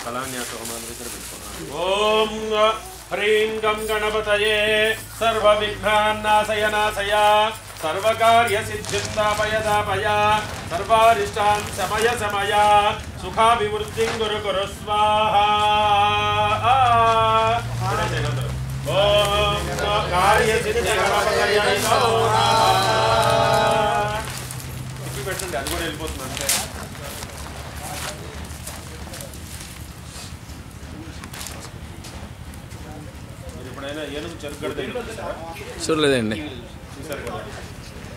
कलान्यास होमान् ओम ह्रीं गं गणपतये सर्वविघ्नान्नाशय सर्वकार्यसिद्धिन्दापय सर्वारिष्टान् शमय सुखाभिवृद्धिं कुरु स्वाहा। ओम कार्यसिद्धिगणपतये ఇది పెట్టండి, అది కూడా వెళ్ళిపోతుంది అంతే. మీరు ఎప్పుడైనా ఏనుగు చెరుగడ్డ చూడలేదండి, చూసారు కదా,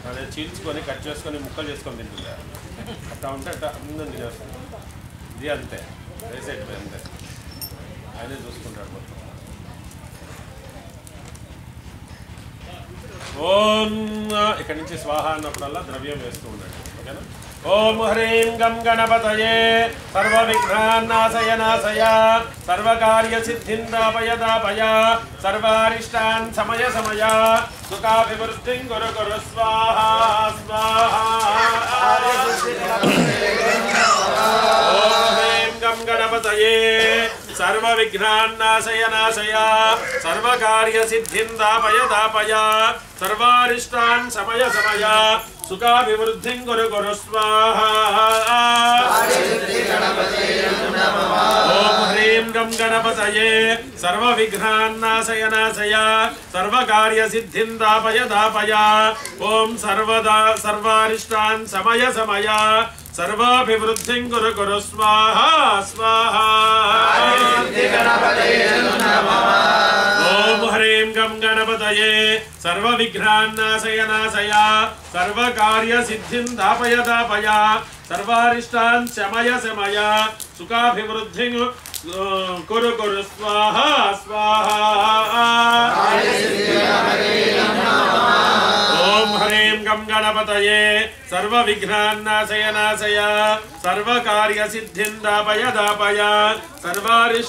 అదే చీల్చుకొని కట్ చేసుకొని ముక్కలు చేసుకొని తింటుందా, అట్లా ఉంటే అట్లా ముందు తినేస్తుంది. ఇది అంతే, రేసెట్ అంతే, ఆయనే చూసుకుంటాడు మొత్తం. ఓం ఇక్కడి నుంచి స్వాహ అన్నప్పుడల్లా ద్రవ్యం వేస్తూ ఉండండి, ఓకేనా. ఓం హ్రీం గం గణపతయే సర్వవిఘ్నాన్నాశయ సర్వకార్యసిద్ధిందాపయ సర్వారిష్టాన్ సమయ సుఖాభివృద్ధిం కురు స్వాహా స్వాహా. ఓం హ్రీం గం గణపతయే सर्वविघ्नान्नाशय सर्वकार्यसिद्धिंदापय सर्वारिष्टान् समय सुखाभिवृद्धिं कुरु स्वाहा। ओम ह्रीं गं गणपतये सर्वविघ्नान्नाशय सर्वकार्यसिद्धिंदापय ओम सर्वारिष्टान् समय सर्वाभिवृद्धिं कुरु स्वाहा स्वाहा। ओम ह्रीं गं गणपतये सर्वविघ्नान्नाशय सर्वकार्यसिद्धिंदापय सर्वारिष्टान् शमय सुखाभिवृद्धिं कुरु स्वाहा स्वाहा। ओम ह्रीं गं गणपतये सर्वविघ्नान्नाशय सर्वकार्यसिद्धिंदापय सर्वारिष्टान्